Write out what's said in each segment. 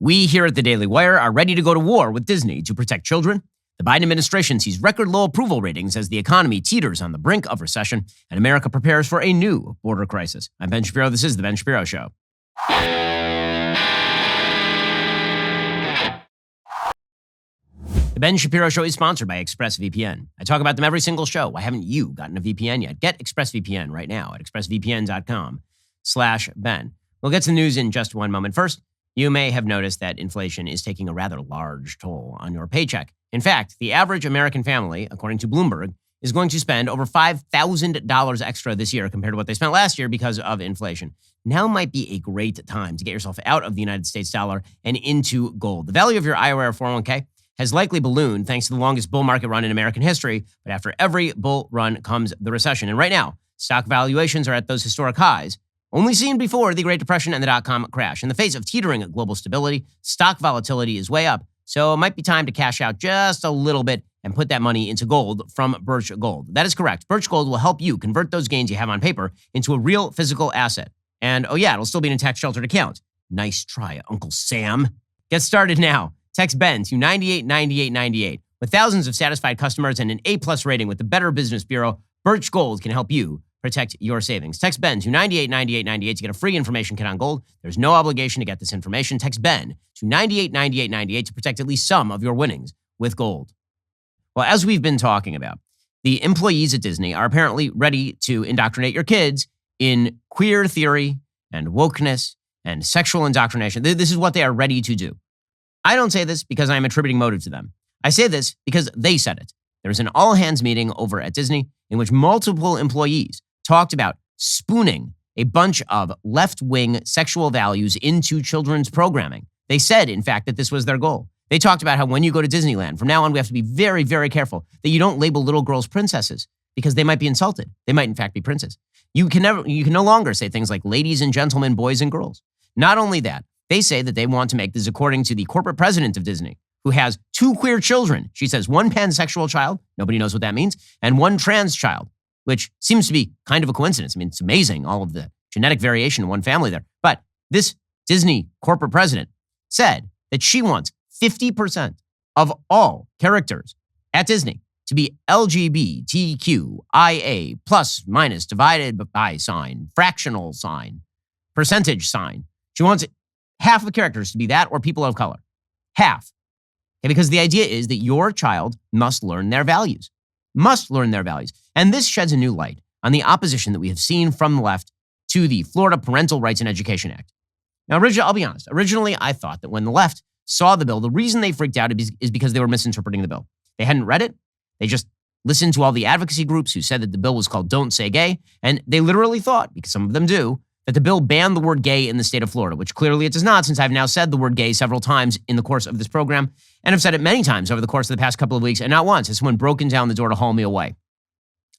We here at the Daily Wire are ready to go to war with Disney to protect children. The Biden administration sees record low approval ratings as the economy teeters on the brink of recession, and America prepares for a new border crisis. I'm Ben Shapiro. This is The Ben Shapiro Show. The Ben Shapiro Show is sponsored by ExpressVPN. I talk about them every single show. Why haven't you gotten a VPN yet? Get ExpressVPN right now at expressvpn.com/Ben. We'll get to the news in just one moment. First, you may have noticed that inflation is taking a rather large toll on your paycheck. In fact, the average American family, according to Bloomberg, is going to spend over $5,000 extra this year compared to what they spent last year because of inflation. Now might be a great time to get yourself out of the United States dollar and into gold. The value of your IRA or 401k has likely ballooned thanks to the longest bull market run in American history, but after every bull run comes the recession. And right now, stock valuations are at those historic highs, only seen before the Great Depression and the dot-com crash. In the face of teetering global stability, stock volatility is way up, so it might be time to cash out just a little bit and put that money into gold from Birch Gold. That is correct. Birch Gold will help you convert those gains you have on paper into a real physical asset. And oh yeah, it'll still be in a tax-sheltered account. Nice try, Uncle Sam. Get started now. Text Ben to 989898. With thousands of satisfied customers and an A-plus rating with the Better Business Bureau, Birch Gold can help you protect your savings. Text Ben to 989898 to get a free information kit on gold. There's no obligation to get this information. Text Ben to 989898 to protect at least some of your winnings with gold. Well, as we've been talking about, the employees at Disney are apparently ready to indoctrinate your kids in queer theory and wokeness and sexual indoctrination. This is what they are ready to do. I don't say this because I'm attributing motive to them. I say this because they said it. There was an all-hands meeting over at Disney in which multiple employees talked about spooning a bunch of left-wing sexual values into children's programming. They said, in fact, that this was their goal. They talked about how when you go to Disneyland, from now on, we have to be very, very careful that you don't label little girls princesses because they might be insulted. They might, in fact, be princes. You can no longer say things like ladies and gentlemen, boys and girls. Not only that, they say that they want to make this, according to the corporate president of Disney, who has 2 queer children. She says 1 pansexual child, nobody knows what that means, and 1 trans child, which seems to be kind of a coincidence. I mean, it's amazing, all of the genetic variation in one family there. But this Disney corporate president said that she wants 50% of all characters at Disney to be LGBTQIA plus minus divided by sign, fractional sign, percentage sign. She wants half of the characters to be that or people of color. Half. Okay, because the idea is that your child must learn their values. Must learn their values. And this sheds a new light on the opposition that we have seen from the left to the Florida Parental Rights and Education Act. Now, I'll be honest. Originally, I thought that when the left saw the bill, the reason they freaked out is because they were misinterpreting the bill. They hadn't read it. They just listened to all the advocacy groups who said that the bill was called Don't Say Gay. And they literally thought, because some of them do, that the bill banned the word gay in the state of Florida, which clearly it does not, since I've now said the word gay several times in the course of this program, and I've said it many times over the course of the past couple of weeks, and not once has someone broken down the door to haul me away.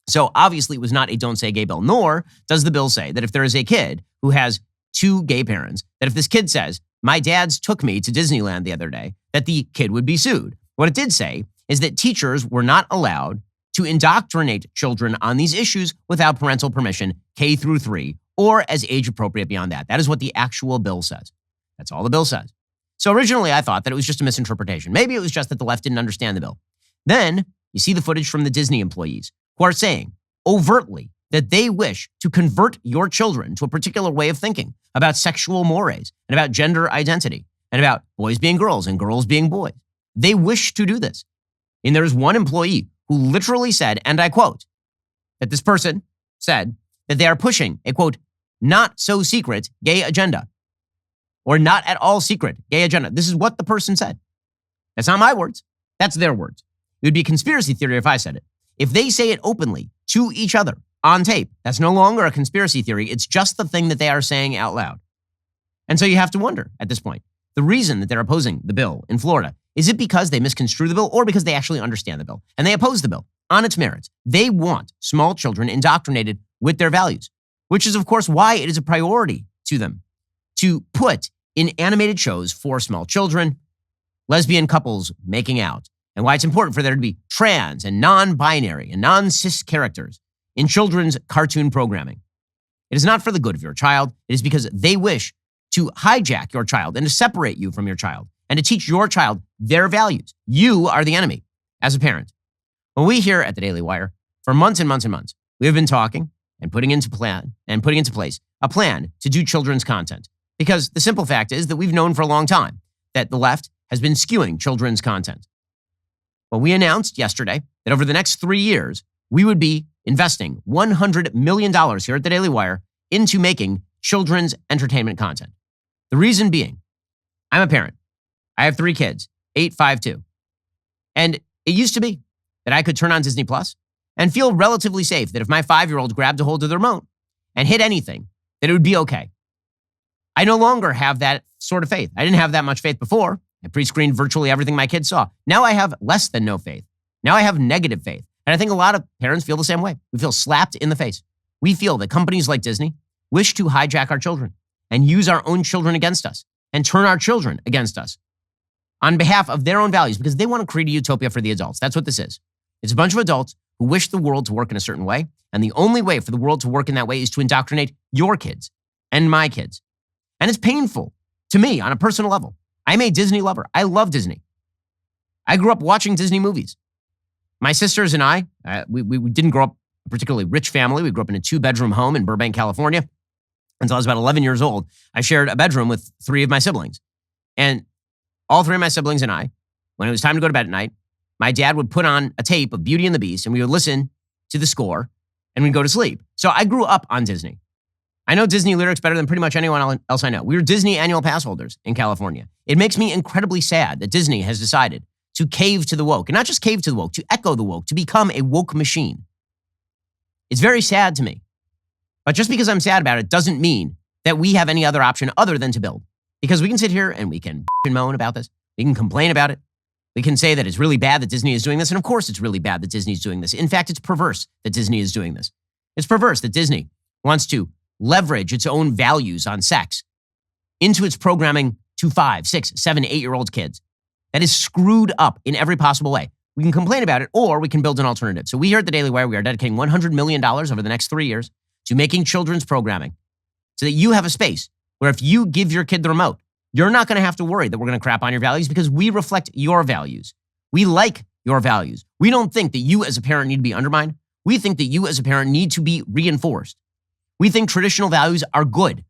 So obviously it was not a Don't Say Gay bill, nor does the bill say that if there is a kid who has 2 gay parents, that if this kid says, my dad's took me to Disneyland the other day, that the kid would be sued. What it did say is that teachers were not allowed to indoctrinate children on these issues without parental permission, K through 3, or as age appropriate beyond that. That is what the actual bill says. That's all the bill says. So originally I thought that it was just a misinterpretation. Maybe it was just that the left didn't understand the bill. Then you see the footage from the Disney employees who are saying overtly that they wish to convert your children to a particular way of thinking about sexual mores and about gender identity and about boys being girls and girls being boys. They wish to do this. And there's one employee who literally said, and I quote, that this person said that they are pushing a, quote, not so secret gay agenda, or not at all secret gay agenda. This is what the person said. That's not my words. That's their words. It would be a conspiracy theory if I said it. If they say it openly to each other on tape, that's no longer a conspiracy theory. It's just the thing that they are saying out loud. And so you have to wonder at this point, the reason that they're opposing the bill in Florida, is it because they misconstrue the bill or because they actually understand the bill? And they oppose the bill on its merits. They want small children indoctrinated with their values, which is, of course, why it is a priority to them to put in animated shows for small children, lesbian couples making out, and why it's important for there to be trans and non-binary and non-cis characters in children's cartoon programming. It is not for the good of your child. It is because they wish to hijack your child and to separate you from your child and to teach your child their values. You are the enemy as a parent. Well, we here at the Daily Wire, for months and months and months, we have been talking and putting into place a plan to do children's content. Because the simple fact is that we've known for a long time that the left has been skewing children's content. Well, we announced yesterday that over the next 3 years, we would be investing $100 million here at the Daily Wire into making children's entertainment content. The reason being, I'm a parent. I have 3 kids, 8, 5, 2. And it used to be that I could turn on Disney Plus and feel relatively safe that if my 5-year-old grabbed a hold of the remote and hit anything, that it would be okay. I no longer have that sort of faith. I didn't have that much faith before. I pre-screened virtually everything my kids saw. Now I have less than no faith. Now I have negative faith. And I think a lot of parents feel the same way. We feel slapped in the face. We feel that companies like Disney wish to hijack our children and use our own children against us and turn our children against us on behalf of their own values because they want to create a utopia for the adults. That's what this is. It's a bunch of adults who wish the world to work in a certain way. And the only way for the world to work in that way is to indoctrinate your kids and my kids. And it's painful to me on a personal level. I'm a Disney lover. I love Disney. I grew up watching Disney movies. My sisters and I, we didn't grow up a particularly rich family. We grew up in a 2-bedroom home in Burbank, California. Until I was about 11 years old, I shared a bedroom with 3 of my siblings. And all 3 of my siblings and I, when it was time to go to bed at night, my dad would put on a tape of Beauty and the Beast and we would listen to the score and we'd go to sleep. So I grew up on Disney. I know Disney lyrics better than pretty much anyone else I know. We were Disney annual pass holders in California. It makes me incredibly sad that Disney has decided to cave to the woke, and not just cave to the woke, to echo the woke, to become a woke machine. It's very sad to me. But just because I'm sad about it doesn't mean that we have any other option other than to build. Because we can sit here and we can moan about this. We can complain about it. We can say that it's really bad that Disney is doing this. And of course it's really bad that Disney is doing this. In fact, it's perverse that Disney is doing this. It's perverse that Disney wants to leverage its own values on sex into its programming to 5, 6, 7, 8-year-old kids. That is screwed up in every possible way. We can complain about it or we can build an alternative. So we here at the Daily Wire, we are dedicating $100 million over the next 3 years to making children's programming so that you have a space where if you give your kid the remote, you're not going to have to worry that we're going to crap on your values because we reflect your values. We like your values. We don't think that you as a parent need to be undermined. We think that you as a parent need to be reinforced. We think traditional values are good.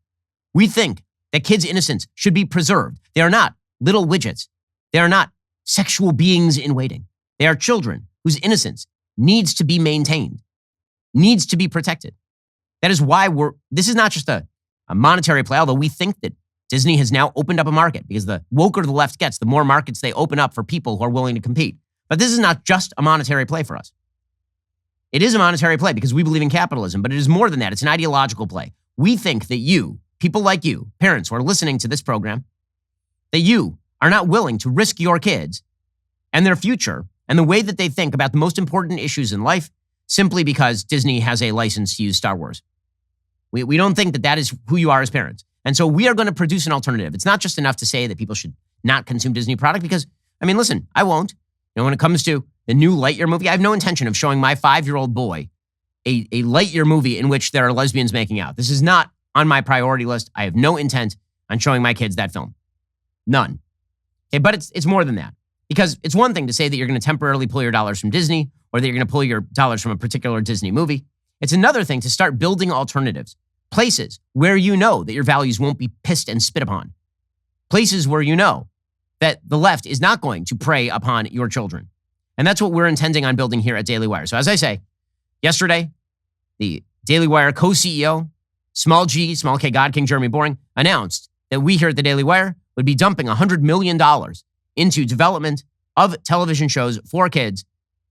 We think that kids' innocence should be preserved. They are not little widgets. They are not sexual beings in waiting. They are children whose innocence needs to be maintained, needs to be protected. That is why this is not just a monetary play, although we think that Disney has now opened up a market because the woker the left gets, the more markets they open up for people who are willing to compete. But this is not just a monetary play for us. It is a monetary play because we believe in capitalism, but it is more than that. It's an ideological play. We think that you, people like you, parents who are listening to this program, that you are not willing to risk your kids and their future and the way that they think about the most important issues in life simply because Disney has a license to use Star Wars. We don't think that that is who you are as parents. And so we are going to produce an alternative. It's not just enough to say that people should not consume Disney product because, I mean, listen, I won't. You know, when it comes to the new Lightyear movie, I have no intention of showing my 5-year-old boy a Lightyear movie in which there are lesbians making out. This is not on my priority list. I have no intent on showing my kids that film. None. Okay, but it's more than that. Because it's one thing to say that you're going to temporarily pull your dollars from Disney or that you're going to pull your dollars from a particular Disney movie. It's another thing to start building alternatives. Places where you know that your values won't be pissed and spit upon. Places where you know that the left is not going to prey upon your children. And that's what we're intending on building here at Daily Wire. So as I say, yesterday, the Daily Wire co-CEO, small g, small k, God King Jeremy Boring, announced that we here at the Daily Wire would be dumping $100 million into development of television shows for kids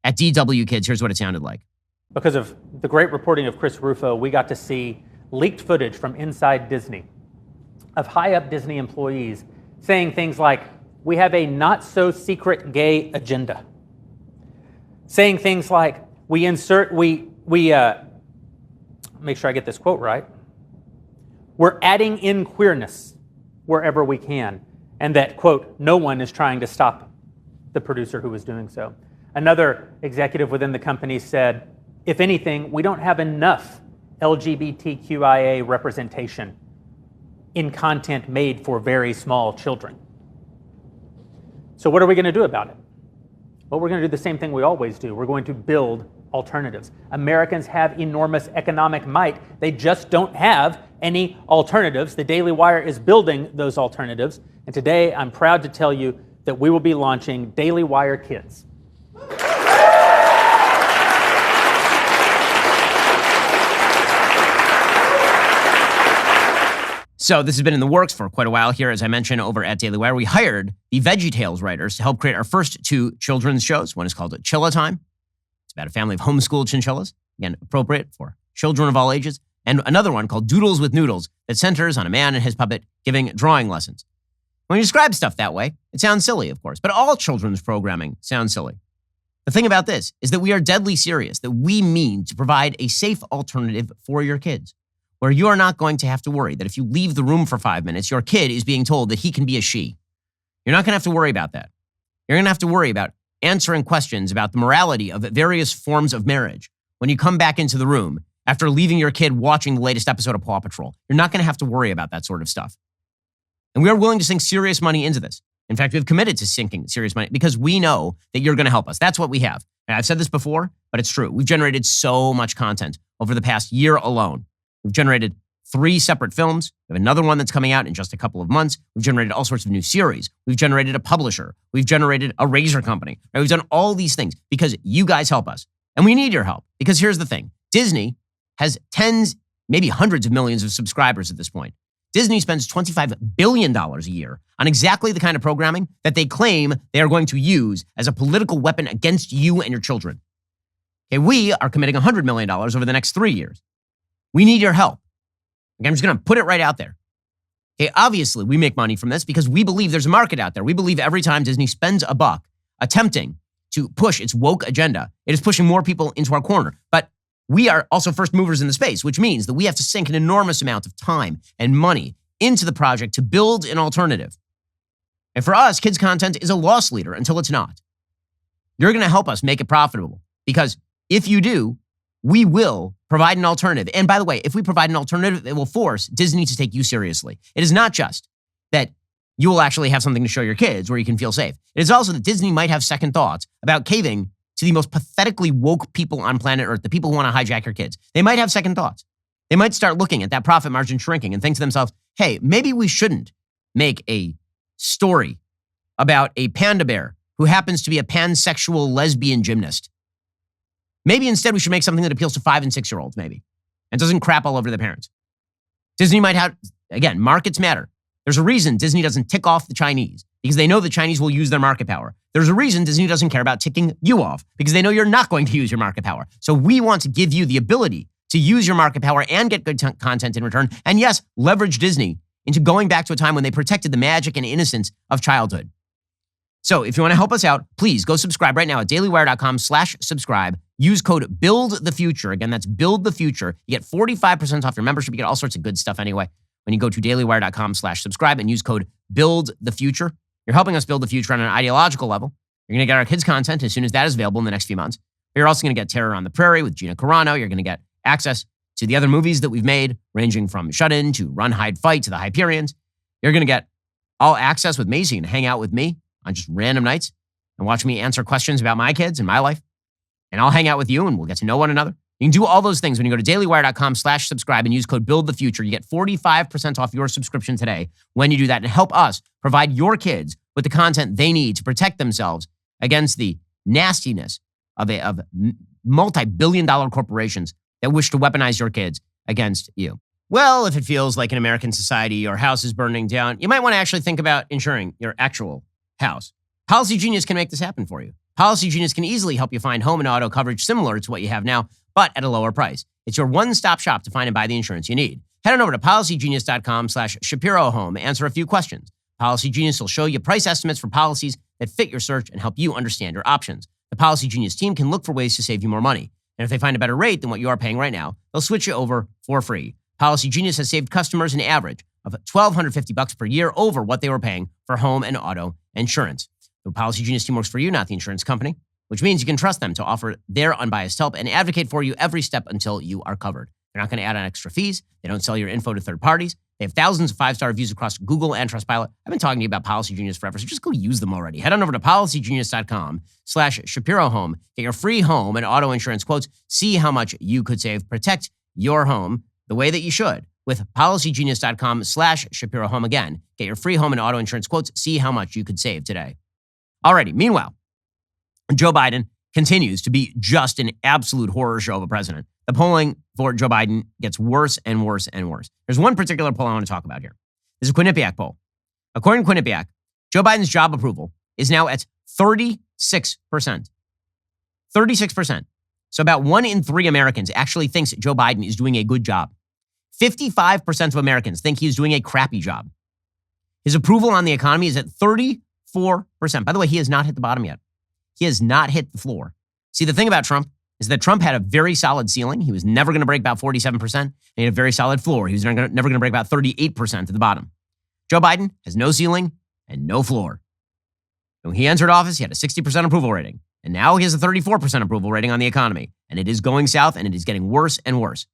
at DW Kids. Here's what it sounded like. Because of the great reporting of Chris Rufo, we got to see leaked footage from inside Disney of high-up Disney employees saying things like, we have a not-so-secret gay agenda. Saying things like, make sure I get this quote right, we're adding in queerness wherever we can, and that, quote, no one is trying to stop the producer who was doing so. Another executive within the company said, if anything, we don't have enough LGBTQIA representation in content made for very small children. So what are we going to do about it? Well, we're going to do the same thing we always do. We're going to build alternatives. Americans have enormous economic might. They just don't have any alternatives. The Daily Wire is building those alternatives. And today, I'm proud to tell you that we will be launching Daily Wire Kids. So this has been in the works for quite a while here. As I mentioned over at Daily Wire, we hired the VeggieTales writers to help create our first two children's shows. One is called Chilla Time. It's about a family of homeschooled chinchillas, again, appropriate for children of all ages. And another one called Doodles with Noodles that centers on a man and his puppet giving drawing lessons. When you describe stuff that way, it sounds silly, of course, but all children's programming sounds silly. The thing about this is that we are deadly serious, that we mean to provide a safe alternative for your kids, where you are not going to have to worry that if you leave the room for 5 minutes, your kid is being told that he can be a she. You're not going to have to worry about that. You're going to have to worry about answering questions about the morality of various forms of marriage when you come back into the room after leaving your kid watching the latest episode of Paw Patrol. You're not going to have to worry about that sort of stuff. And we are willing to sink serious money into this. In fact, we've committed to sinking serious money because we know that you're going to help us. That's what we have. And I've said this before, but it's true. We've generated so much content over the past year alone. We've generated 3 separate films. We have another one that's coming out in just a couple of months. We've generated all sorts of new series. We've generated a publisher. We've generated a razor company. Right? We've done all these things because you guys help us. And we need your help because here's the thing. Disney has tens, maybe hundreds of millions of subscribers at this point. Disney spends $25 billion a year on exactly the kind of programming that they claim they are going to use as a political weapon against you and your children. Okay, we are committing $100 million over the next 3 years. We need your help. Okay, I'm just going to put it right out there. Okay, obviously, we make money from this because we believe there's a market out there. We believe every time Disney spends a buck attempting to push its woke agenda, it is pushing more people into our corner. But we are also first movers in the space, which means that we have to sink an enormous amount of time and money into the project to build an alternative. And for us, kids' content is a loss leader until it's not. You're going to help us make it profitable because if you do, we will provide an alternative. And by the way, if we provide an alternative, it will force Disney to take you seriously. It is not just that you will actually have something to show your kids where you can feel safe. It is also that Disney might have second thoughts about caving to the most pathetically woke people on planet Earth, the people who want to hijack your kids. They might have second thoughts. They might start looking at that profit margin shrinking and think to themselves, hey, maybe we shouldn't make a story about a panda bear who happens to be a pansexual lesbian gymnast. Maybe instead we should make something that appeals to 5 and 6-year-olds, maybe, and doesn't crap all over their parents. Disney might have, again, markets matter. There's a reason Disney doesn't tick off the Chinese because they know the Chinese will use their market power. There's a reason Disney doesn't care about ticking you off because they know you're not going to use your market power. So we want to give you the ability to use your market power and get good content in return. And yes, leverage Disney into going back to a time when they protected the magic and innocence of childhood. So if you want to help us out, please go subscribe right now at dailywire.com/subscribe. Use code BUILDTHEFUTURE. Again, that's BUILDTHEFUTURE. You get 45% off your membership. You get all sorts of good stuff anyway when you go to dailywire.com/subscribe and use code BUILDTHEFUTURE. You're helping us build the future on an ideological level. You're going to get our kids' content as soon as that is available in the next few months. You're also going to get Terror on the Prairie with Gina Carano. You're going to get access to the other movies that we've made, ranging from Shut In to Run, Hide, Fight to The Hyperions. You're going to get all access with me, so you can hang out with me on just random nights and watch me answer questions about my kids and my life. And I'll hang out with you and we'll get to know one another. You can do all those things when you go to dailywire.com/subscribe and use code BUILDTHEFUTURE. You get 45% off your subscription today when you do that and help us provide your kids with the content they need to protect themselves against the nastiness of multi-billion-dollar corporations that wish to weaponize your kids against you. Well, if it feels like in American society your house is burning down, you might want to actually think about insuring your actual house. Policy Genius can make this happen for you. Policy Genius can easily help you find home and auto coverage similar to what you have now, but at a lower price. It's your one-stop shop to find and buy the insurance you need. Head on over to policygenius.com/Shapiro Home, answer a few questions. Policy Genius will show you price estimates for policies that fit your search and help you understand your options. The Policy Genius team can look for ways to save you more money. And if they find a better rate than what you are paying right now, they'll switch you over for free. Policy Genius has saved customers an average of $1,250 per year over what they were paying for home and auto insurance. The Policy Genius team works for you, not the insurance company, which means you can trust them to offer their unbiased help and advocate for you every step until you are covered. They're not going to add on extra fees. They don't sell your info to third parties. They have thousands of 5-star reviews across Google and Trustpilot. I've been talking to you about Policy Genius forever, so just go use them already. Head on over to policygenius.com/Shapiro Home. Get your free home and auto insurance quotes. See how much you could save. Protect your home the way that you should with policygenius.com/Shapiro Home. Again, get your free home and auto insurance quotes. See how much you could save today. Alrighty, meanwhile, Joe Biden continues to be just an absolute horror show of a president. The polling for Joe Biden gets worse and worse and worse. There's one particular poll I want to talk about here. This is a Quinnipiac poll. According to Quinnipiac, Joe Biden's job approval is now at 36%. 36%. So about 1 in 3 Americans actually thinks Joe Biden is doing a good job. 55% of Americans think he's doing a crappy job. His approval on the economy is at 34%. By the way, he has not hit the bottom yet. He has not hit the floor. See, the thing about Trump is that Trump had a very solid ceiling. He was never going to break about 47%. And he had a very solid floor. He was never going to break about 38% at the bottom. Joe Biden has no ceiling and no floor. When he entered office, he had a 60% approval rating. And now he has a 34% approval rating on the economy. And it is going south, and it is getting worse and worse.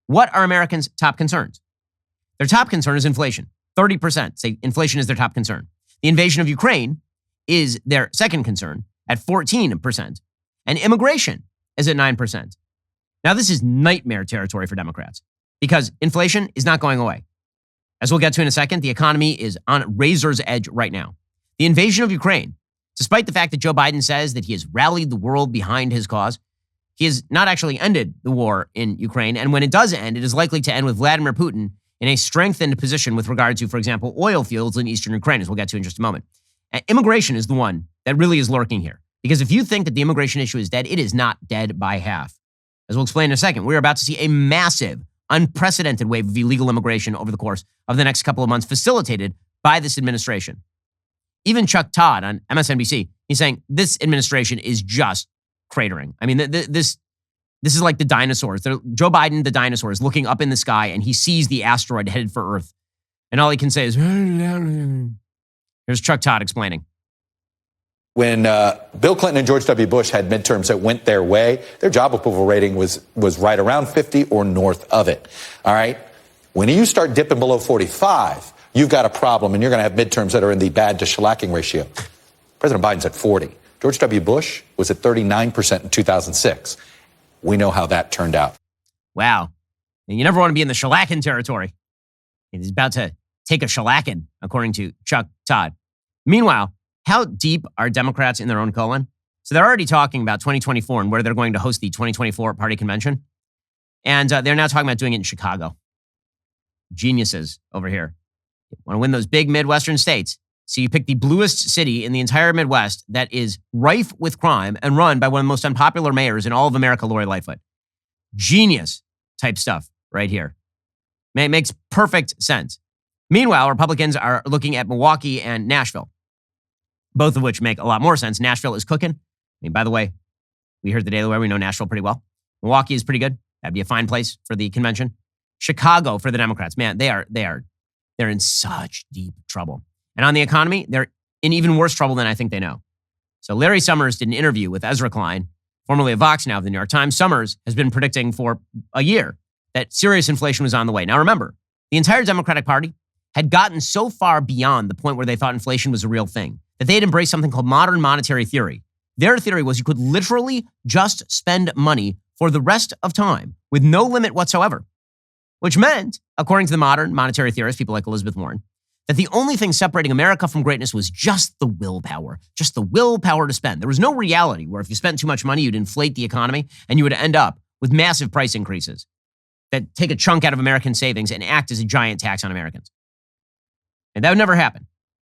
What are Americans' top concerns? Their top concern is inflation. 30% say inflation is their top concern. The invasion of Ukraine is their second concern at 14%. And immigration is at 9%. Now, this is nightmare territory for Democrats because inflation is not going away. As we'll get to in a second, the economy is on razor's edge right now. The invasion of Ukraine, despite the fact that Joe Biden says that he has rallied the world behind his cause, he has not actually ended the war in Ukraine. And when it does end, it is likely to end with Vladimir Putin in a strengthened position with regard to, for example, oil fields in eastern Ukraine, as we'll get to in just a moment. Immigration is the one that really is lurking here. Because if you think that the immigration issue is dead, it is not dead by half. As we'll explain in a second, we're about to see a massive, unprecedented wave of illegal immigration over the course of the next couple of months, facilitated by this administration. Even Chuck Todd on MSNBC, he's saying this administration is just cratering. I mean, this is like the dinosaurs. Joe Biden, the dinosaur, is looking up in the sky and he sees the asteroid headed for Earth. And all he can say is, here's Chuck Todd explaining. When Bill Clinton and George W. Bush had midterms that went their way, their job approval rating was right around 50 or north of it. All right. When you start dipping below 45, you've got a problem, and you're going to have midterms that are in the bad to shellacking ratio. President Biden's at 40. George W. Bush was at 39% in 2006. We know how that turned out. Wow. And you never want to be in the shellacking territory. He's about to take a shellacking, according to Chuck Todd. Meanwhile, how deep are Democrats in their own colon? So they're already talking about 2024 and where they're going to host the 2024 party convention. And they're now talking about doing it in Chicago. Geniuses over here. Want to win those big Midwestern states. So you pick the bluest city in the entire Midwest that is rife with crime and run by one of the most unpopular mayors in all of America, Lori Lightfoot. Genius type stuff right here. It makes perfect sense. Meanwhile, Republicans are looking at Milwaukee and Nashville, both of which make a lot more sense. Nashville is cooking. I mean, by the way, we heard the Daily Wire. We know Nashville pretty well. Milwaukee is pretty good. That'd be a fine place for the convention. Chicago for the Democrats. Man, they're in such deep trouble. And on the economy, they're in even worse trouble than I think they know. So Larry Summers did an interview with Ezra Klein, formerly of Vox, now of the New York Times. Summers has been predicting for a year that serious inflation was on the way. Now remember, the entire Democratic Party had gotten so far beyond the point where they thought inflation was a real thing that they had embraced something called modern monetary theory. Their theory was you could literally just spend money for the rest of time with no limit whatsoever, which meant, according to the modern monetary theorists, people like Elizabeth Warren, that the only thing separating America from greatness was just the willpower to spend. There was no reality where if you spent too much money, you'd inflate the economy and you would end up with massive price increases that take a chunk out of American savings and act as a giant tax on Americans. And that would never happen.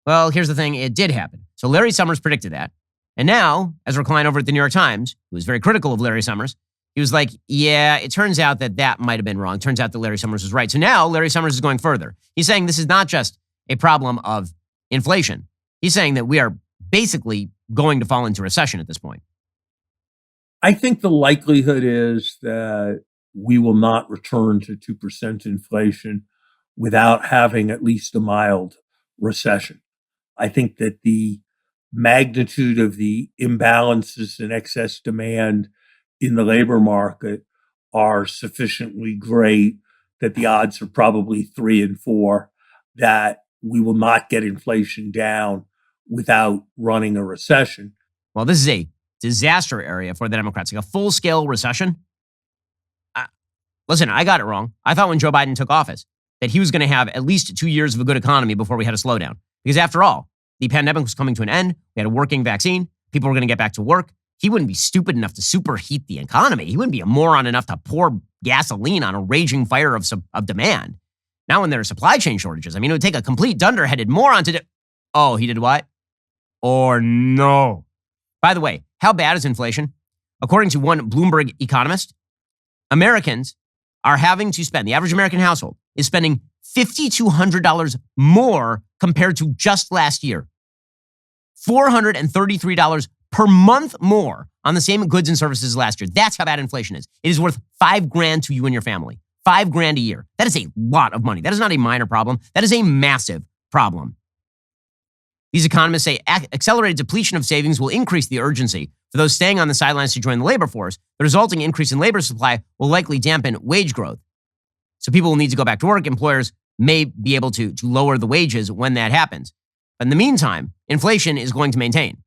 Well, here's the thing. It did happen. So Larry Summers predicted that. And now, Ezra Klein over at the New York Times, who was very critical of Larry Summers, he was like, yeah, it turns out that might have been wrong. Turns out that Larry Summers was right. So now Larry Summers is going further. He's saying this is not just a problem of inflation. He's saying that we are basically going to fall into recession at this point. I think the likelihood is that we will not return to 2% inflation without having at least a mild recession. I think that the magnitude of the imbalances and excess demand in the labor market are sufficiently great that the odds are probably 3 and 4 that we will not get inflation down without running a recession. Well, this is a disaster area for the Democrats, like a full-scale recession. Listen, I got it wrong. I thought when Joe Biden took office that he was going to have at least 2 years of a good economy before we had a slowdown. Because after all, the pandemic was coming to an end. We had a working vaccine. People were going to get back to work. He wouldn't be stupid enough to superheat the economy. He wouldn't be a moron enough to pour gasoline on a raging fire of demand. Now when there are supply chain shortages, it would take a complete dunderheaded moron to do... Oh, he did what? Or no. By the way, how bad is inflation? According to one Bloomberg economist, Americans are having to spend, the average American household is spending $5,200 more compared to just last year. $433 per month more on the same goods and services last year. That's how bad inflation is. It is worth $5,000 to you and your family. $5,000 a year. That is a lot of money. That is not a minor problem. That is a massive problem. These economists say accelerated depletion of savings will increase the urgency for those staying on the sidelines to join the labor force. The resulting increase in labor supply will likely dampen wage growth. So people will need to go back to work. Employers may be able to lower the wages when that happens. But in the meantime, inflation is going to maintain.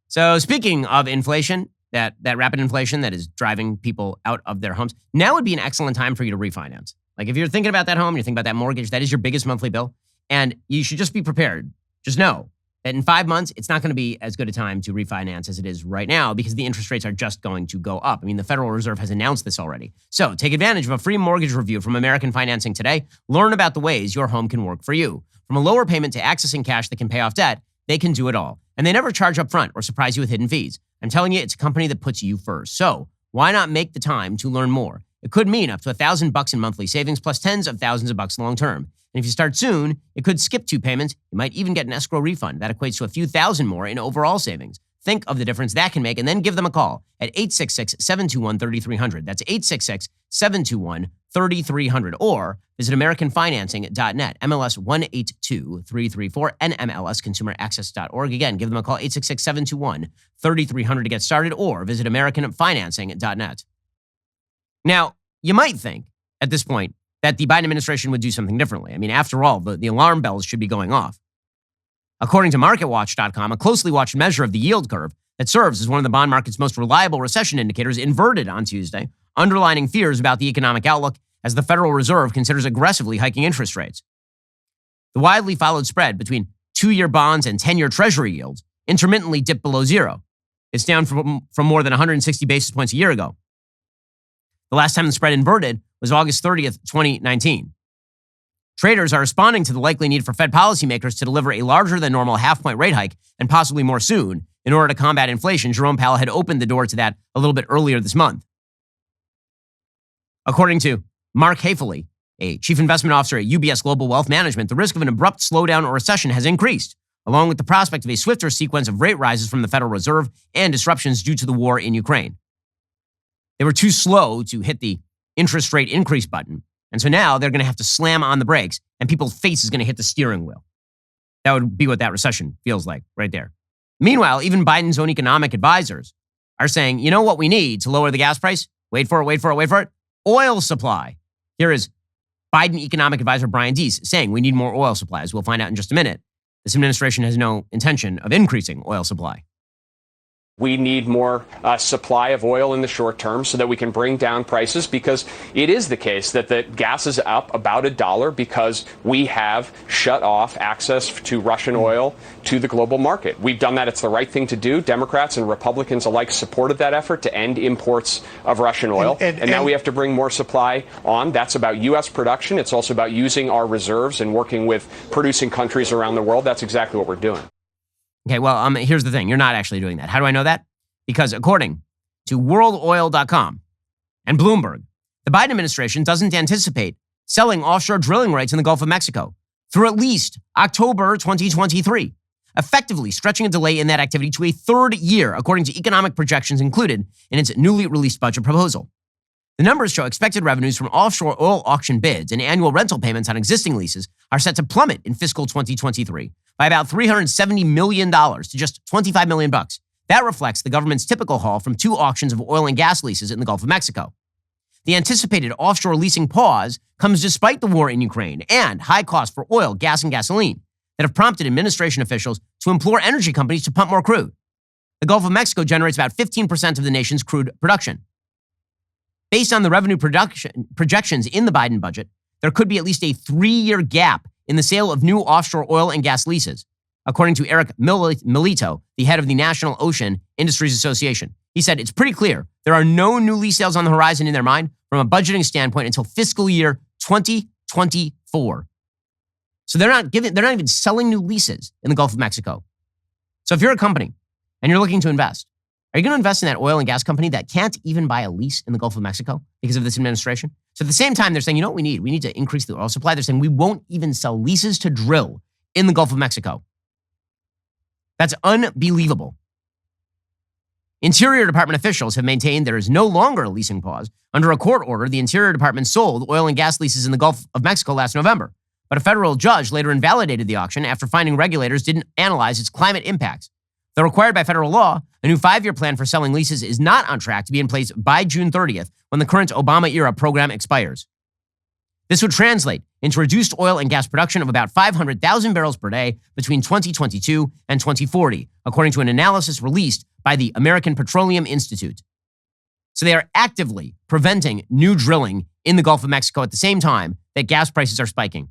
So speaking of inflation, that rapid inflation that is driving people out of their homes, now would be an excellent time for you to refinance. Like if you're thinking about that home, you're thinking about that mortgage, that is your biggest monthly bill. And you should just be prepared. Just know that in 5 months, it's not going to be as good a time to refinance as it is right now because the interest rates are just going to go up. The Federal Reserve has announced this already. So take advantage of a free mortgage review from American Financing today. Learn about the ways your home can work for you. From a lower payment to accessing cash that can pay off debt, they can do it all. And they never charge up front or surprise you with hidden fees. I'm telling you, it's a company that puts you first. So why not make the time to learn more? It could mean up to $1,000 in monthly savings plus tens of thousands of bucks long term. And if you start soon, it could skip 2 payments. You might even get an escrow refund. That equates to a few thousand more in overall savings. Think of the difference that can make and then give them a call at 866-721-3300. That's 866-721-3300. Or visit AmericanFinancing.net, MLS 182334, NMLSConsumerAccess.org. Again, give them a call, 866-721-3300 to get started, or visit AmericanFinancing.net. Now, you might think at this point that the Biden administration would do something differently. After all, the alarm bells should be going off. According to MarketWatch.com, a closely watched measure of the yield curve that serves as one of the bond market's most reliable recession indicators inverted on Tuesday, underlining fears about the economic outlook as the Federal Reserve considers aggressively hiking interest rates. The widely followed spread between 2-year bonds and 10-year Treasury yields intermittently dipped below zero. It's down from more than 160 basis points a year ago. The last time the spread inverted was August 30th, 2019. Traders are responding to the likely need for Fed policymakers to deliver a larger than normal half-point rate hike and possibly more soon in order to combat inflation. Jerome Powell had opened the door to that a little bit earlier this month. According to Mark Haefele, a chief investment officer at UBS Global Wealth Management, the risk of an abrupt slowdown or recession has increased, along with the prospect of a swifter sequence of rate rises from the Federal Reserve and disruptions due to the war in Ukraine. They were too slow to hit the interest rate increase button. And so now they're going to have to slam on the brakes and people's face is going to hit the steering wheel. That would be what that recession feels like right there. Meanwhile, even Biden's own economic advisors are saying, you know what we need to lower the gas price? Wait for it. Oil supply. Here is Biden economic advisor Brian Deese saying we need more oil supply. As we'll find out in just a minute, this administration has no intention of increasing oil supply. We need more supply of oil in the short term so that we can bring down prices, because it is the case that the gas is up about $1 because we have shut off access to Russian oil to the global market. We've done that. It's the right thing to do. Democrats and Republicans alike supported that effort to end imports of Russian oil. And now we have to bring more supply on. That's about U.S. production. It's also about using our reserves and working with producing countries around the world. That's exactly what we're doing. Okay, well, here's the thing. You're not actually doing that. How do I know that? Because according to worldoil.com and Bloomberg, the Biden administration doesn't anticipate selling offshore drilling rights in the Gulf of Mexico through at least October 2023, effectively stretching a delay in that activity to a 3rd year, according to economic projections included in its newly released budget proposal. The numbers show expected revenues from offshore oil auction bids and annual rental payments on existing leases are set to plummet in fiscal 2023 by about $370 million to just $25 million. That reflects the government's typical haul from 2 auctions of oil and gas leases in the Gulf of Mexico. The anticipated offshore leasing pause comes despite the war in Ukraine and high costs for oil, gas, and gasoline that have prompted administration officials to implore energy companies to pump more crude. The Gulf of Mexico generates about 15% of the nation's crude production. Based on the revenue projections in the Biden budget, there could be at least a 3-year gap in the sale of new offshore oil and gas leases, according to Eric Milito, the head of the National Ocean Industries Association. He said, it's pretty clear there are no new lease sales on the horizon in their mind from a budgeting standpoint until fiscal year 2024. So they're not even selling new leases in the Gulf of Mexico. So if you're a company and you're looking to invest, are you going to invest in that oil and gas company that can't even buy a lease in the Gulf of Mexico because of this administration? So at the same time, they're saying, you know what we need? We need to increase the oil supply. They're saying we won't even sell leases to drill in the Gulf of Mexico. That's unbelievable. Interior Department officials have maintained there is no longer a leasing pause. Under a court order, the Interior Department sold oil and gas leases in the Gulf of Mexico last November. But a federal judge later invalidated the auction after finding regulators didn't analyze its climate impacts. Though required by federal law, a new 5-year plan for selling leases is not on track to be in place by June 30th, when the current Obama-era program expires. This would translate into reduced oil and gas production of about 500,000 barrels per day between 2022 and 2040, according to an analysis released by the American Petroleum Institute. So they are actively preventing new drilling in the Gulf of Mexico at the same time that gas prices are spiking.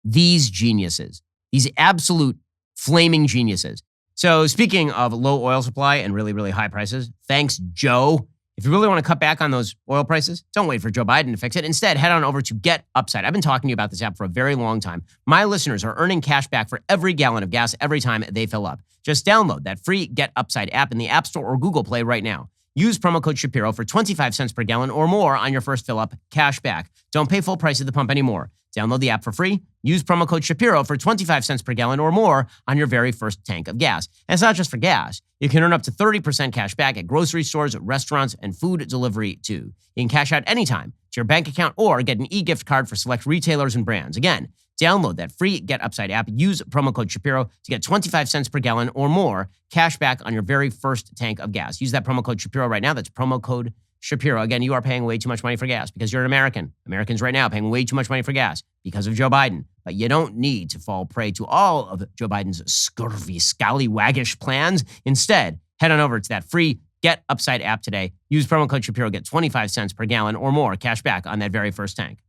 These geniuses, these absolute flaming geniuses. So speaking of low oil supply and really, really high prices, thanks, Joe. If you really want to cut back on those oil prices, don't wait for Joe Biden to fix it. Instead, head on over to Get Upside. I've been talking to you about this app for a very long time. My listeners are earning cash back for every gallon of gas every time they fill up. Just download that free Get Upside app in the App Store or Google Play right now. Use promo code Shapiro for 25 cents per gallon or more on your first fill up, cash back. Don't pay full price at the pump anymore. Download the app for free. Use promo code Shapiro for 25 cents per gallon or more on your very first tank of gas. And it's not just for gas. You can earn up to 30% cash back at grocery stores, restaurants, and food delivery too. You can cash out anytime to your bank account or get an e-gift card for select retailers and brands. Again, download that free Get Upside app. Use promo code Shapiro to get 25 cents per gallon or more cash back on your very first tank of gas. Use that promo code Shapiro right now. That's promo code Shapiro. Again, you are paying way too much money for gas because you're an American. Americans right now paying way too much money for gas because of Joe Biden. But you don't need to fall prey to all of Joe Biden's scurvy, scallywaggish plans. Instead, head on over to that free Get Upside app today. Use promo code Shapiro. Get 25 cents per gallon or more cash back on that very first tank.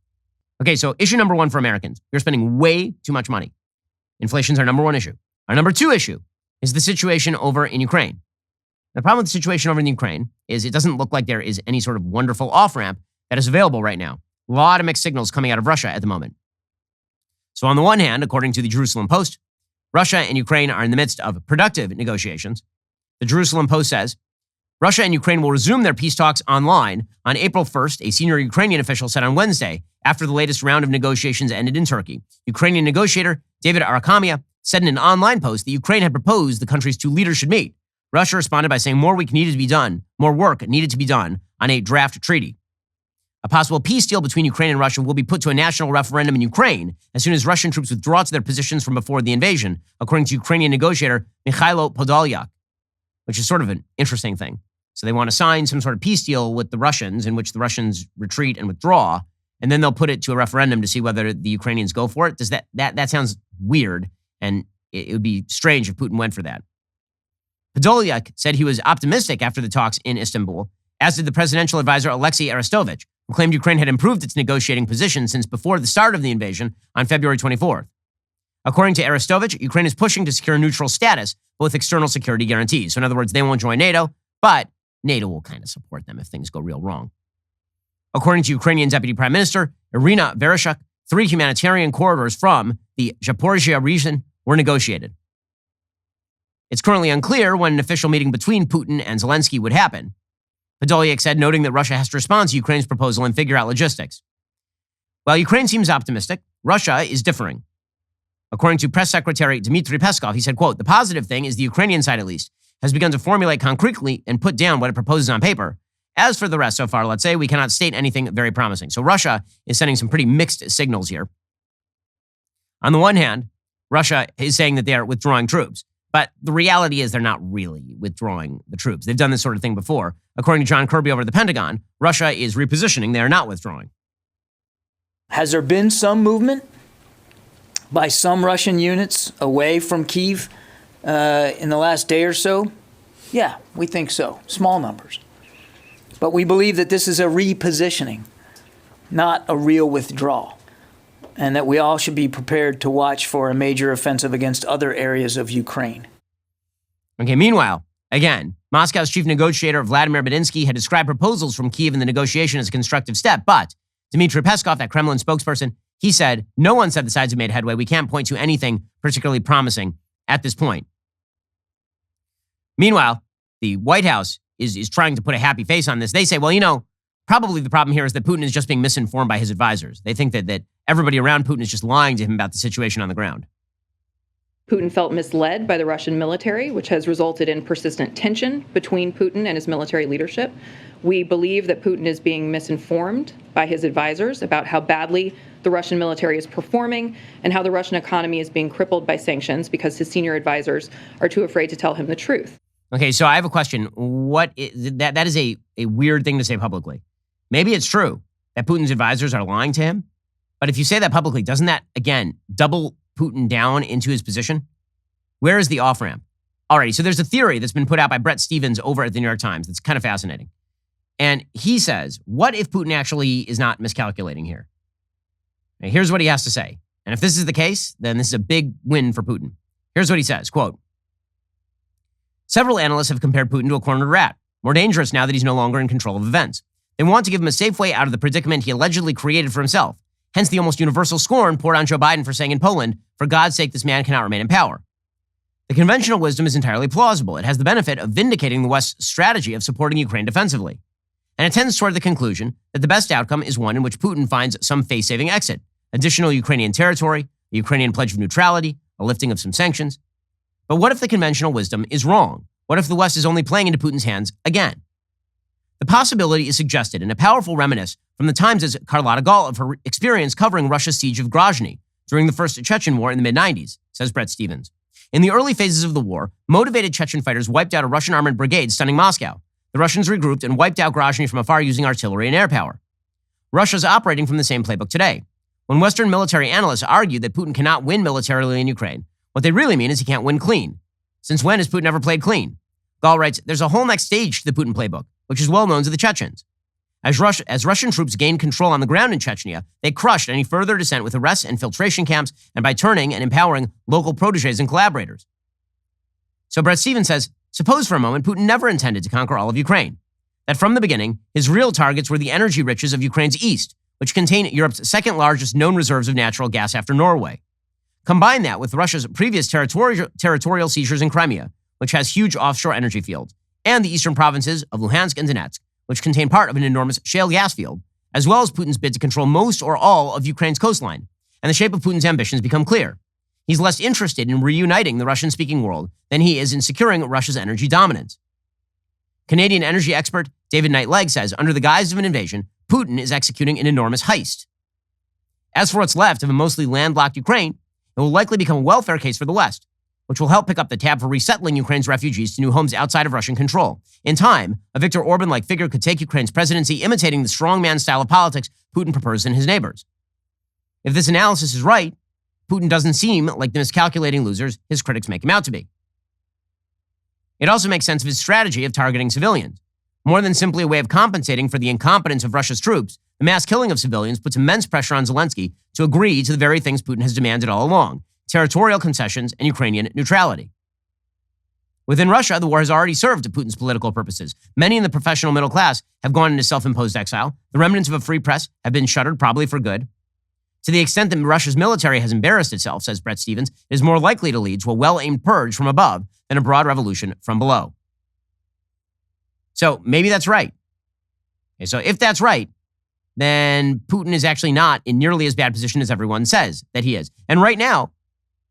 Okay, so issue number one for Americans. You're spending way too much money. Inflation's our number one issue. Our number two issue is the situation over in Ukraine. The problem with the situation over in Ukraine is it doesn't look like there is any sort of wonderful off-ramp that is available right now. A lot of mixed signals coming out of Russia at the moment. So on the one hand, according to the Jerusalem Post, Russia and Ukraine are in the midst of productive negotiations. The Jerusalem Post says, Russia and Ukraine will resume their peace talks online on April 1st, a senior Ukrainian official said on Wednesday, after the latest round of negotiations ended in Turkey. Ukrainian negotiator David Arakamia said in an online post that Ukraine had proposed the country's two leaders should meet. Russia responded by saying more work needed to be done on a draft treaty. A possible peace deal between Ukraine and Russia will be put to a national referendum in Ukraine as soon as Russian troops withdraw to their positions from before the invasion, according to Ukrainian negotiator Mikhailo Podolyak, which is sort of an interesting thing. So they want to sign some sort of peace deal with the Russians in which the Russians retreat and withdraw, and then they'll put it to a referendum to see whether the Ukrainians go for it. Does that sounds weird, and it would be strange if Putin went for that. Podolyak said he was optimistic after the talks in Istanbul, as did the presidential advisor Alexei Arestovich, who claimed Ukraine had improved its negotiating position since before the start of the invasion on February 24th. According to Arestovich, Ukraine is pushing to secure neutral status, but with external security guarantees. So in other words, they won't join NATO, but NATO will kind of support them if things go real wrong. According to Ukrainian Deputy Prime Minister Irina Vereshchuk, 3 humanitarian corridors from the Zaporizhia region were negotiated. It's currently unclear when an official meeting between Putin and Zelensky would happen. Podolyak said, noting that Russia has to respond to Ukraine's proposal and figure out logistics. While Ukraine seems optimistic, Russia is differing. According to Press Secretary Dmitry Peskov, he said, quote, the positive thing is the Ukrainian side, at least, has begun to formulate concretely and put down what it proposes on paper. As for the rest so far, let's say, we cannot state anything very promising. So Russia is sending some pretty mixed signals here. On the one hand, Russia is saying that they are withdrawing troops. But the reality is they're not really withdrawing the troops. They've done this sort of thing before. According to John Kirby over at the Pentagon, Russia is repositioning. They are not withdrawing. Has there been some movement by some Russian units away from Kyiv in the last day or so? Yeah, we think so. Small numbers. But we believe that this is a repositioning, not a real withdrawal, and that we all should be prepared to watch for a major offensive against other areas of Ukraine. Okay, meanwhile, again, Moscow's chief negotiator Vladimir Medinsky had described proposals from Kyiv in the negotiation as a constructive step, but Dmitry Peskov, that Kremlin spokesperson, he said, no one said the sides have made headway. We can't point to anything particularly promising at this point. Meanwhile, the White House is trying to put a happy face on this. They say, well, probably the problem here is that Putin is just being misinformed by his advisors. They think that everybody around Putin is just lying to him about the situation on the ground. Putin felt misled by the Russian military, which has resulted in persistent tension between Putin and his military leadership. We believe that Putin is being misinformed by his advisors about how badly the Russian military is performing and how the Russian economy is being crippled by sanctions because his senior advisors are too afraid to tell him the truth. Okay, so I have a question. That is a weird thing to say publicly. Maybe it's true that Putin's advisors are lying to him, but if you say that publicly, doesn't that, again, double Putin down into his position? Where is the off-ramp? Alrighty, so there's a theory that's been put out by Bret Stephens over at the New York Times that's kind of fascinating. And he says, what if Putin actually is not miscalculating here? Now, here's what he has to say. And if this is the case, then this is a big win for Putin. Here's what he says, quote, several analysts have compared Putin to a cornered rat, more dangerous now that he's no longer in control of events. They want to give him a safe way out of the predicament he allegedly created for himself. Hence the almost universal scorn poured on Joe Biden for saying in Poland, for God's sake, this man cannot remain in power. The conventional wisdom is entirely plausible. It has the benefit of vindicating the West's strategy of supporting Ukraine defensively. And it tends toward the conclusion that the best outcome is one in which Putin finds some face-saving exit, additional Ukrainian territory, a Ukrainian pledge of neutrality, a lifting of some sanctions. But what if the conventional wisdom is wrong? What if the West is only playing into Putin's hands again? The possibility is suggested in a powerful reminiscence from the Times' Carlotta Gall of her experience covering Russia's siege of Grozny during the First Chechen War in the mid-90s, says Bret Stephens. In the early phases of the war, motivated Chechen fighters wiped out a Russian armored brigade stunning Moscow. The Russians regrouped and wiped out Grozny from afar using artillery and air power. Russia's operating from the same playbook today. When Western military analysts argue that Putin cannot win militarily in Ukraine, what they really mean is he can't win clean. Since when has Putin ever played clean? Gall writes, there's a whole next stage to the Putin playbook, which is well known to the Chechens. As Russian troops gained control on the ground in Chechnya, they crushed any further dissent with arrests and filtration camps and by turning and empowering local protégés and collaborators. So Bret Stephens says, suppose for a moment Putin never intended to conquer all of Ukraine. That from the beginning, his real targets were the energy riches of Ukraine's east, which contain Europe's second largest known reserves of natural gas after Norway. Combine that with Russia's previous territorial seizures in Crimea, which has huge offshore energy fields, and the eastern provinces of Luhansk and Donetsk, which contain part of an enormous shale gas field, as well as Putin's bid to control most or all of Ukraine's coastline, and the shape of Putin's ambitions become clear. He's less interested in reuniting the Russian-speaking world than he is in securing Russia's energy dominance. Canadian energy expert David Knight-Legg says, under the guise of an invasion, Putin is executing an enormous heist. As for what's left of a mostly landlocked Ukraine, it will likely become a welfare case for the West, which will help pick up the tab for resettling Ukraine's refugees to new homes outside of Russian control. In time, a Viktor Orban-like figure could take Ukraine's presidency, imitating the strongman style of politics Putin prefers in his neighbors. If this analysis is right, Putin doesn't seem like the miscalculating losers his critics make him out to be. It also makes sense of his strategy of targeting civilians. More than simply a way of compensating for the incompetence of Russia's troops, the mass killing of civilians puts immense pressure on Zelensky to agree to the very things Putin has demanded all along: territorial concessions and Ukrainian neutrality. Within Russia, the war has already served to Putin's political purposes. Many in the professional middle class have gone into self-imposed exile. The remnants of a free press have been shuttered, probably for good. To the extent that Russia's military has embarrassed itself, says Bret Stephens, it is more likely to lead to a well-aimed purge from above than a broad revolution from below. So maybe that's right. Okay, so if that's right, then Putin is actually not in nearly as bad position as everyone says that he is. And right now,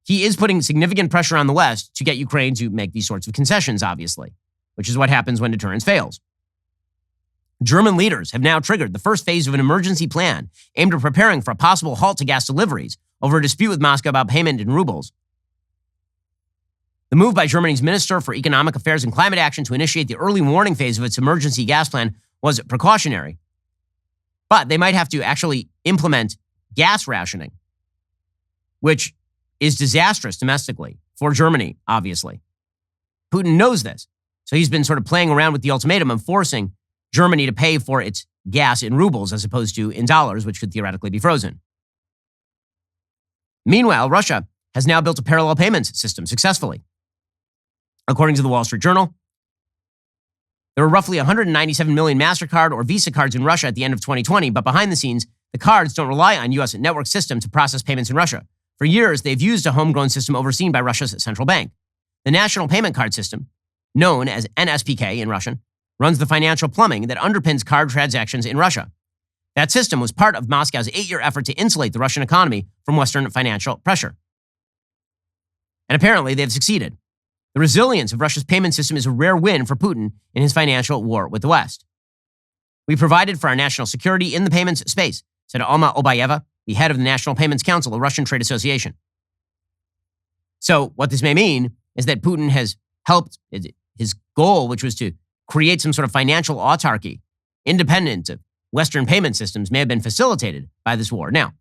he is putting significant pressure on the West to get Ukraine to make these sorts of concessions, obviously, which is what happens when deterrence fails. German leaders have now triggered the first phase of an emergency plan aimed at preparing for a possible halt to gas deliveries over a dispute with Moscow about payment in rubles. The move by Germany's Minister for Economic Affairs and Climate Action to initiate the early warning phase of its emergency gas plan was precautionary. But they might have to actually implement gas rationing, which is disastrous domestically for Germany, obviously. Putin knows this. So he's been sort of playing around with the ultimatum of forcing Germany to pay for its gas in rubles as opposed to in dollars, which could theoretically be frozen. Meanwhile, Russia has now built a parallel payments system successfully. According to the Wall Street Journal, there were roughly 197 million MasterCard or Visa cards in Russia at the end of 2020, but behind the scenes, the cards don't rely on U.S. network system to process payments in Russia. For years, they've used a homegrown system overseen by Russia's central bank. The National Payment Card System, known as NSPK in Russian, runs the financial plumbing that underpins card transactions in Russia. That system was part of Moscow's 8-year effort to insulate the Russian economy from Western financial pressure. And apparently, they've succeeded. The resilience of Russia's payment system is a rare win for Putin in his financial war with the West. We provided for our national security in the payments space, said Alma Obayeva, the head of the National Payments Council, a Russian trade association. So what this may mean is that Putin has helped his goal, which was to create some sort of financial autarky, independent of Western payment systems, may have been facilitated by this war. Now,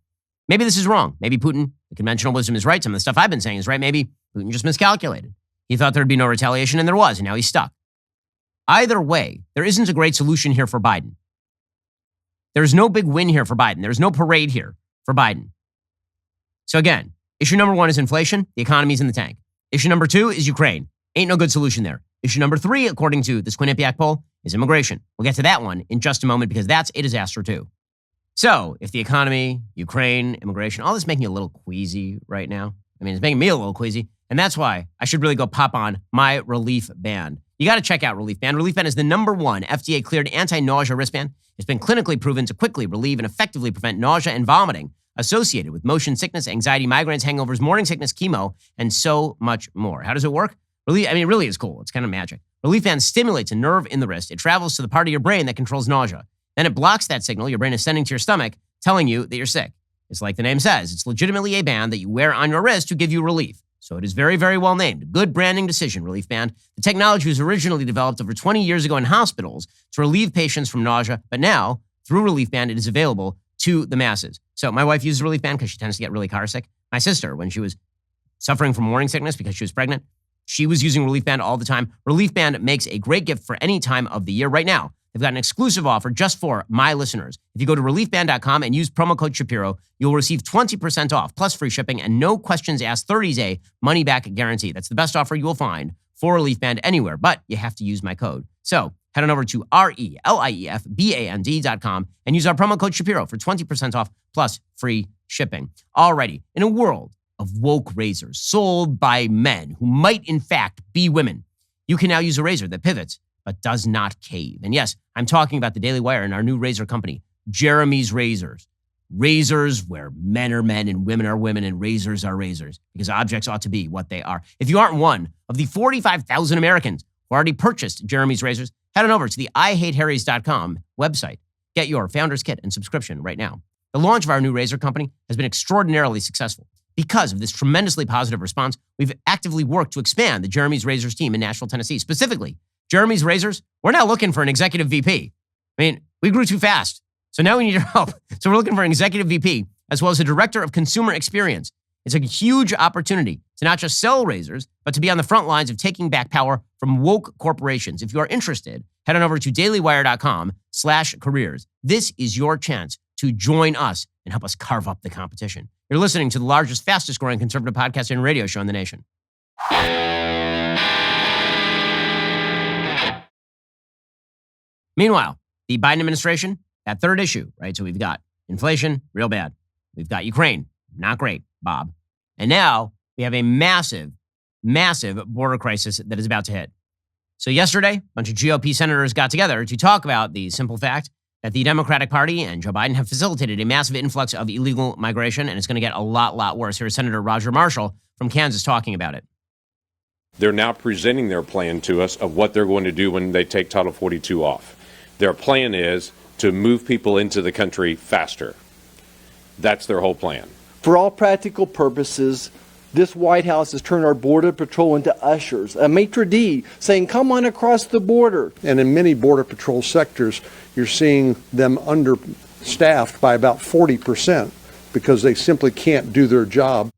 maybe this is wrong. Maybe Putin, the conventional wisdom is right. Some of the stuff I've been saying is right. Maybe Putin just miscalculated. He thought there'd be no retaliation, and there was, and now he's stuck. Either way, there isn't a great solution here for Biden. There's no big win here for Biden. There's no parade here for Biden. So again, issue number 1 is inflation. The economy's in the tank. Issue number 2 is Ukraine. Ain't no good solution there. Issue number 3, according to this Quinnipiac poll, is immigration. We'll get to that one in just a moment because that's a disaster too. So if the economy, Ukraine, immigration, all this making you a little queasy right now. I mean, it's making me a little queasy. And that's why I should really go pop on my Relief Band. You got to check out Relief Band. Relief Band is the #1 FDA-cleared anti-nausea wristband. It's been clinically proven to quickly relieve and effectively prevent nausea and vomiting associated with motion sickness, anxiety, migraines, hangovers, morning sickness, chemo, and so much more. How does it work? It really is cool. It's kind of magic. Relief Band stimulates a nerve in the wrist. It travels to the part of your brain that controls nausea. Then it blocks that signal your brain is sending to your stomach, telling you that you're sick. It's like the name says. It's legitimately a band that you wear on your wrist to give you relief. So it is very, very well named. Good branding decision, Relief Band. The technology was originally developed over 20 years ago in hospitals to relieve patients from nausea, but now, through Relief Band, it is available to the masses. So my wife uses Relief Band because she tends to get really car sick. My sister, when she was suffering from morning sickness because she was pregnant, she was using Relief Band all the time. Relief Band makes a great gift for any time of the year. Right now, they've got an exclusive offer just for my listeners. If you go to reliefband.com and use promo code Shapiro, you'll receive 20% off plus free shipping and no questions asked 30-day money-back guarantee. That's the best offer you will find for Relief Band anywhere, but you have to use my code. So head on over to reliefband.com and use our promo code Shapiro for 20% off plus free shipping. Alrighty, in a world of woke razors sold by men who might in fact be women, you can now use a razor that pivots but does not cave. And yes, I'm talking about the Daily Wire and our new razor company, Jeremy's Razors. Razors where men are men and women are women and razors are razors because objects ought to be what they are. If you aren't one of the 45,000 Americans who already purchased Jeremy's Razors, head on over to the IHateHarrys.com website. Get your founder's kit and subscription right now. The launch of our new razor company has been extraordinarily successful. Because of this tremendously positive response, we've actively worked to expand the Jeremy's Razors team in Nashville, Tennessee. Specifically, Jeremy's Razors, we're now looking for an executive VP. I mean, we grew too fast, so now we need your help. So we're looking for an executive VP as well as a director of consumer experience. It's a huge opportunity to not just sell razors, but to be on the front lines of taking back power from woke corporations. If you are interested, head on over to dailywire.com/careers. This is your chance to join us and help us carve up the competition. You're listening to the largest, fastest growing conservative podcast and radio show in the nation. Meanwhile, the Biden administration, that third issue, right? So we've got inflation, real bad. We've got Ukraine, not great, Bob. And now we have a massive, massive border crisis that is about to hit. So yesterday, a bunch of GOP senators got together to talk about the simple fact that the Democratic Party and Joe Biden have facilitated a massive influx of illegal migration, and it's going to get a lot worse. Here's Senator Roger Marshall from Kansas talking about it. They're now presenting their plan to us of what they're going to do when they take Title 42 off. Their plan is to move people into the country faster. That's their whole plan. For all practical purposes, This White House has turned our Border Patrol into ushers, a maitre d' saying, come on across the border. And in many Border Patrol sectors, you're seeing them understaffed by about 40% because they simply can't do their job.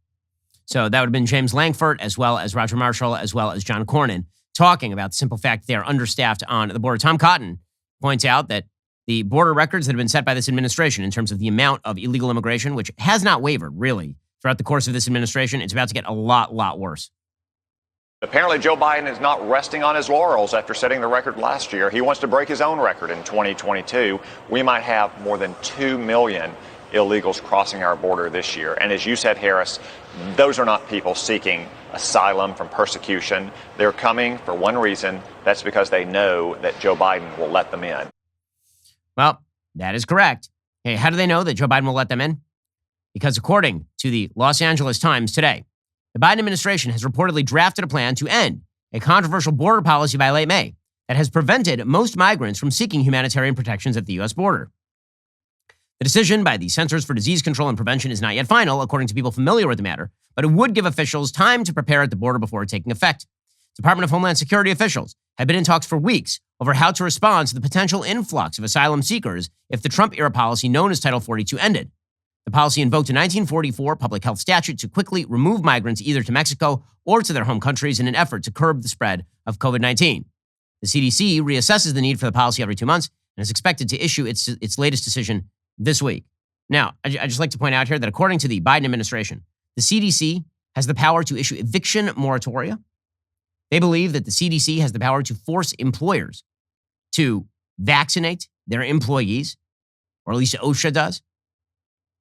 So that would have been James Langford, as well as Roger Marshall, as well as John Cornyn, talking about the simple fact they are understaffed on the border. Tom Cotton points out that the border records that have been set by this administration in terms of the amount of illegal immigration, which has not wavered, really, throughout the course of this administration, it's about to get a lot worse. Apparently, Joe Biden is not resting on his laurels after setting the record last year. He wants to break his own record in 2022. We might have more than 2 million illegals crossing our border this year. And as you said, Harris, those are not people seeking asylum from persecution. They're coming for one reason. That's because they know that Joe Biden will let them in. Well, that is correct. Hey, how do they know that Joe Biden will let them in? Because according to the Los Angeles Times today, the Biden administration has reportedly drafted a plan to end a controversial border policy by late May that has prevented most migrants from seeking humanitarian protections at the U.S. border. The decision by the Centers for Disease Control and Prevention is not yet final, according to people familiar with the matter, but it would give officials time to prepare at the border before taking effect. Department of Homeland Security officials have been in talks for weeks over how to respond to the potential influx of asylum seekers if the Trump-era policy known as Title 42 ended. The policy invoked a 1944 public health statute to quickly remove migrants either to Mexico or to their home countries in an effort to curb the spread of COVID-19. The CDC reassesses the need for the policy every 2 months and is expected to issue its latest decision this week. Now, I just like to point out here that according to the Biden administration, the CDC has the power to issue eviction moratoria. They believe that the CDC has the power to force employers to vaccinate their employees, or at least OSHA does.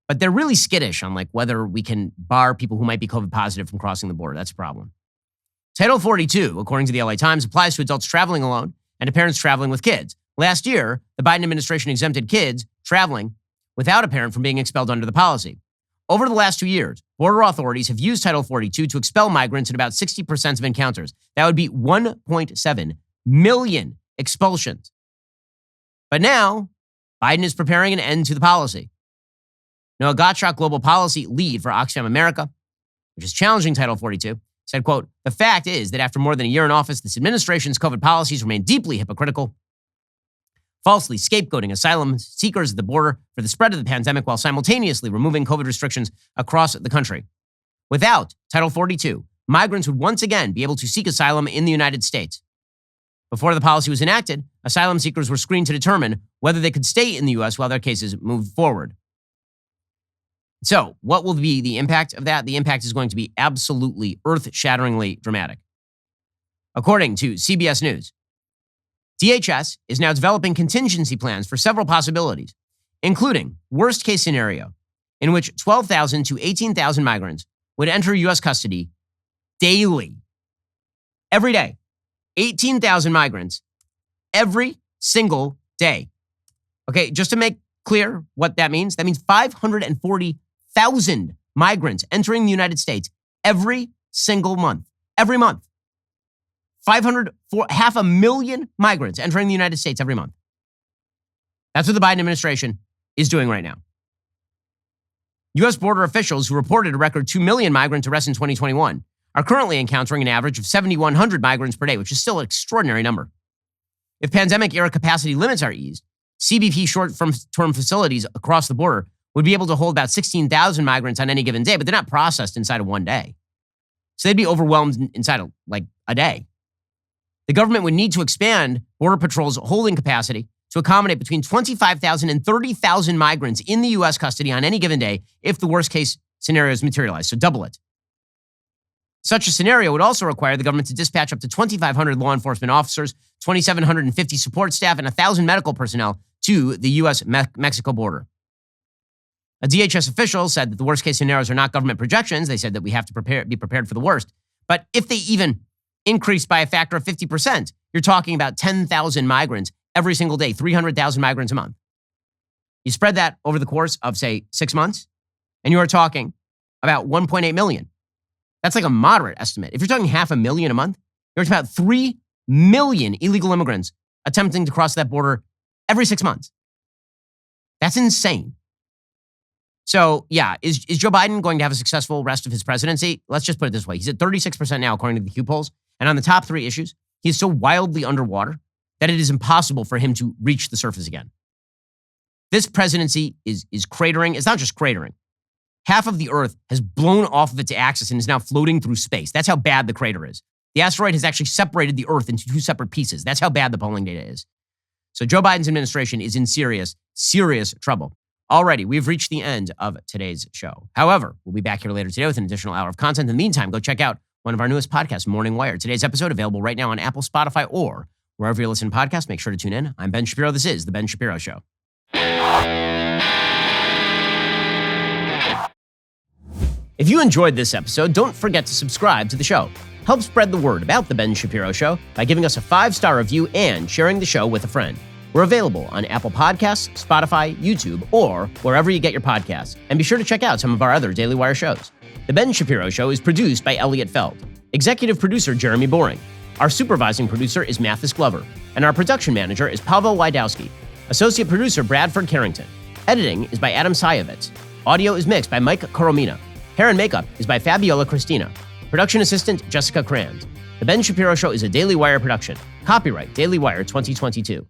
But they're really skittish on whether we can bar people who might be COVID positive from crossing the border. That's a problem. Title 42, according to the LA Times, applies to adults traveling alone and to parents traveling with kids. Last year, the Biden administration exempted kids traveling without a parent from being expelled under the policy. Over the last 2 years, border authorities have used Title 42 to expel migrants in about 60% of encounters. That would be 1.7 million expulsions. But now, Biden is preparing an end to the policy. Noah Gottschalk, global policy lead for Oxfam America, which is challenging Title 42, said, quote, "The fact is that after more than a year in office, this administration's COVID policies remain deeply hypocritical, falsely scapegoating asylum seekers at the border for the spread of the pandemic while simultaneously removing COVID restrictions across the country. Without Title 42, migrants would once again be able to seek asylum in the United States. Before the policy was enacted, asylum seekers were screened to determine whether they could stay in the U.S. while their cases moved forward." So, what will be the impact of that? The impact is going to be absolutely earth-shatteringly dramatic. According to CBS News, DHS is now developing contingency plans for several possibilities, including worst-case scenario in which 12,000 to 18,000 migrants would enter U.S. custody daily. Every day. 18,000 migrants every single day. Okay, just to make clear what that means 540,000 migrants entering the United States every single month. Every month. 500,000 migrants entering the United States every month. That's what the Biden administration is doing right now. U.S. border officials who reported a record 2 million migrant arrests in 2021 are currently encountering an average of 7,100 migrants per day, which is still an extraordinary number. If pandemic-era capacity limits are eased, CBP short-term facilities across the border would be able to hold about 16,000 migrants on any given day, but they're not processed inside of one day. So they'd be overwhelmed inside of a day. The government would need to expand Border Patrol's holding capacity to accommodate between 25,000 and 30,000 migrants in the U.S. custody on any given day if the worst-case scenarios materialize, so double it. Such a scenario would also require the government to dispatch up to 2,500 law enforcement officers, 2,750 support staff, and 1,000 medical personnel to the U.S.-Mexico border. A DHS official said that the worst-case scenarios are not government projections. They said that we have to be prepared for the worst. But if they even increase by a factor of 50%, you're talking about 10,000 migrants every single day, 300,000 migrants a month. You spread that over the course of, say, 6 months, and you are talking about 1.8 million. That's like a moderate estimate. If you're talking 500,000 a month, you're talking about 3 million illegal immigrants attempting to cross that border every 6 months. That's insane. So, yeah, is Joe Biden going to have a successful rest of his presidency? Let's just put it this way. He's at 36% now, according to the Q polls. And on the top 3 issues, he is so wildly underwater that it is impossible for him to reach the surface again. This presidency is cratering. It's not just cratering. Half of the Earth has blown off of its axis and is now floating through space. That's how bad the crater is. The asteroid has actually separated the Earth into 2 separate pieces. That's how bad the polling data is. So Joe Biden's administration is in serious, serious trouble. Already, we've reached the end of today's show. However, we'll be back here later today with an additional hour of content. In the meantime, go check out one of our newest podcasts, Morning Wire. Today's episode available right now on Apple, Spotify, or wherever you listen to podcasts. Make sure to tune in. I'm Ben Shapiro. This is The Ben Shapiro Show. If you enjoyed this episode, don't forget to subscribe to the show. Help spread the word about The Ben Shapiro Show by giving us a 5-star review and sharing the show with a friend. We're available on Apple Podcasts, Spotify, YouTube, or wherever you get your podcasts. And be sure to check out some of our other Daily Wire shows. The Ben Shapiro Show is produced by Elliot Feld. Executive producer Jeremy Boring. Our supervising producer is Mathis Glover. And our production manager is Pavel Wydowski. Associate producer Bradford Carrington. Editing is by Adam Sayevitz. Audio is mixed by Mike Coromina. Hair and makeup is by Fabiola Cristina. Production assistant Jessica Crand. The Ben Shapiro Show is a Daily Wire production. Copyright Daily Wire 2022.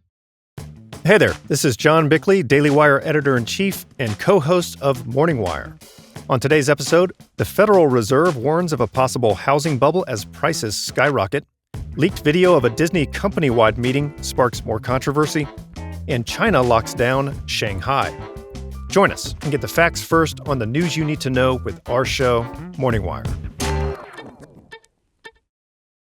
Hey there, this is John Bickley, Daily Wire editor-in-chief and co-host of Morning Wire. On today's episode, the Federal Reserve warns of a possible housing bubble as prices skyrocket, leaked video of a Disney company-wide meeting sparks more controversy, and China locks down Shanghai. Join us and get the facts first on the news you need to know with our show, Morning Wire.